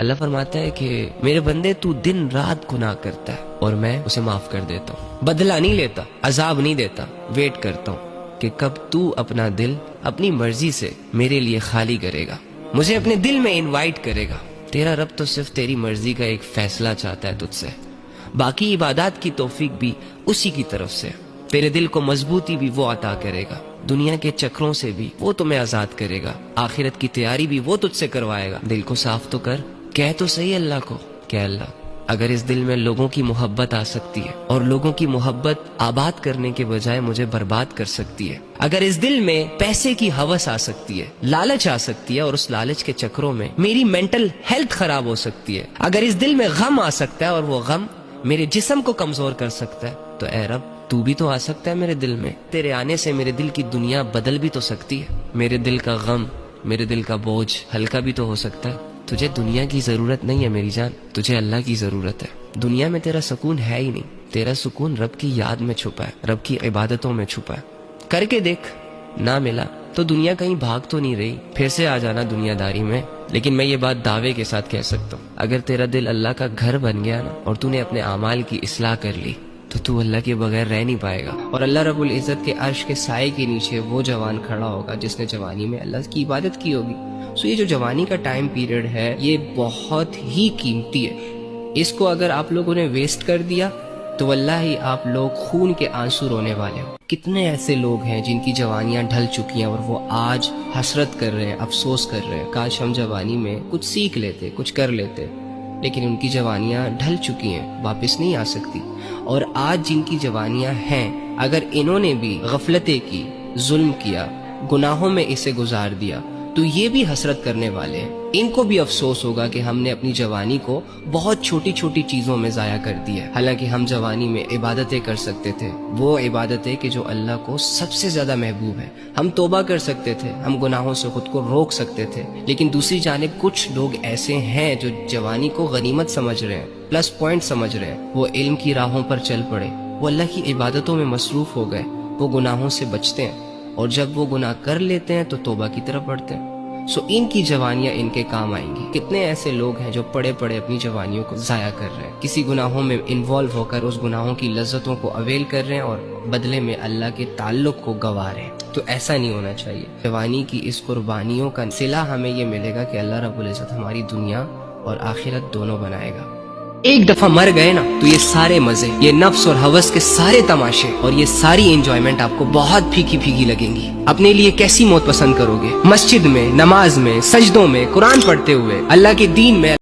اللہ فرماتا ہے کہ میرے بندے تو دن رات گناہ کرتا ہے اور میں اسے معاف کر دیتا ہوں، بدلہ نہیں لیتا، عذاب نہیں دیتا، ویٹ کرتا ہوں کہ کب تو اپنا دل اپنی مرضی سے میرے لیے خالی کرے گا، مجھے اپنے دل میں انوائٹ کرے گا۔ تیرا رب تو صرف تیری مرضی کا ایک فیصلہ چاہتا ہے تجھ سے، باقی عبادات کی توفیق بھی اسی کی طرف سے۔ تیرے دل کو مضبوطی بھی وہ عطا کرے گا، دنیا کے چکروں سے بھی وہ تمہیں آزاد کرے گا، آخرت کی تیاری بھی وہ تجھ سے کروائے گا۔ دل کو صاف تو کر، کہہ تو صحیح اللہ کو کہ اللہ اگر اس دل میں لوگوں کی محبت آ سکتی ہے اور لوگوں کی محبت آباد کرنے کے بجائے مجھے برباد کر سکتی ہے، اگر اس دل میں پیسے کی ہوس آ سکتی ہے، لالچ آ سکتی ہے اور اس لالچ کے چکروں میں میری مینٹل ہیلتھ خراب ہو سکتی ہے، اگر اس دل میں غم آ سکتا ہے اور وہ غم میرے جسم کو کمزور کر سکتا ہے، تو اے رب تو بھی تو آ سکتا ہے میرے دل میں۔ تیرے آنے سے میرے دل کی دنیا بدل بھی تو سکتی ہے، میرے دل کا غم، میرے دل کا بوجھ ہلکا بھی تو ہو سکتا ہے۔ تجھے دنیا کی ضرورت نہیں ہے میری جان، تجھے اللہ کی ضرورت ہے۔ دنیا میں تیرا سکون ہے ہی نہیں، تیرا سکون رب کی یاد میں چھپا ہے، رب کی عبادتوں میں چھپا ہے۔ کر کے دیکھ، نہ ملا تو دنیا کہیں بھاگ تو نہیں رہی، پھر سے آ جانا دنیا داری میں۔ لیکن میں یہ بات دعوے کے ساتھ کہہ سکتا ہوں، اگر تیرا دل اللہ کا گھر بن گیا نا اور تو نے اپنے اعمال کی اصلاح کر لی تو اللہ کے بغیر رہ نہیں پائے گا، اور اللہ رب العزت کے عرش کے سائے کے نیچے وہ جوان کھڑا ہوگا جس نے جوانی میں اللہ کی عبادت کی ہوگی۔ سو یہ جو جوانی کا ٹائم پیریڈ ہے یہ بہت ہی قیمتی ہے، اس کو اگر آپ لوگوں نے ویسٹ کر دیا تو واللہ ہی آپ لوگ خون کے آنسو رونے والے ہو۔ کتنے ایسے لوگ ہیں جن کی جوانیاں ڈھل چکی ہیں اور وہ آج حسرت کر رہے ہیں، افسوس کر رہے ہیں، کاش ہم جوانی میں کچھ سیکھ لیتے، کچھ کر لیتے، لیکن ان کی جوانیاں ڈھل چکی ہیں، واپس نہیں آ سکتی۔ اور آج جن کی جوانیاں ہیں اگر انہوں نے بھی غفلتیں کی، ظلم کیا، گناہوں میں اسے گزار دیا تو یہ بھی حسرت کرنے والے ہیں، ان کو بھی افسوس ہوگا کہ ہم نے اپنی جوانی کو بہت چھوٹی چھوٹی چیزوں میں ضائع کر دیا، حالانکہ ہم جوانی میں عبادتیں کر سکتے تھے، وہ عبادتیں کہ جو اللہ کو سب سے زیادہ محبوب ہے۔ ہم توبہ کر سکتے تھے، ہم گناہوں سے خود کو روک سکتے تھے، لیکن دوسری جانب کچھ لوگ ایسے ہیں جو جوانی کو غنیمت سمجھ رہے ہیں، پلس پوائنٹ سمجھ رہے ہیں، وہ علم کی راہوں پر چل پڑے، وہ اللہ کی عبادتوں میں مصروف ہو گئے، وہ گناہوں سے بچتے ہیں، اور جب وہ گناہ کر لیتے ہیں تو توبہ کی طرف بڑھتے ہیں۔ سو ان کی جوانیاں ان کے کام آئیں گی۔ کتنے ایسے لوگ ہیں جو پڑے پڑے اپنی جوانیوں کو ضائع کر رہے ہیں، کسی گناہوں میں انوالو ہو کر اس گناہوں کی لذتوں کو اویل کر رہے ہیں اور بدلے میں اللہ کے تعلق کو گنوا رہے ہیں۔ تو ایسا نہیں ہونا چاہیے۔ جوانی کی اس قربانیوں کا صلہ ہمیں یہ ملے گا کہ اللہ رب العزت ہماری دنیا اور آخرت دونوں بنائے گا۔ ایک دفعہ مر گئے نا تو یہ سارے مزے، یہ نفس اور ہوس کے سارے تماشے اور یہ ساری انجوائمنٹ آپ کو بہت پھیکی پھیکی لگیں گی۔ اپنے لیے کیسی موت پسند کرو گے؟ مسجد میں، نماز میں، سجدوں میں، قرآن پڑھتے ہوئے، اللہ کے دین میں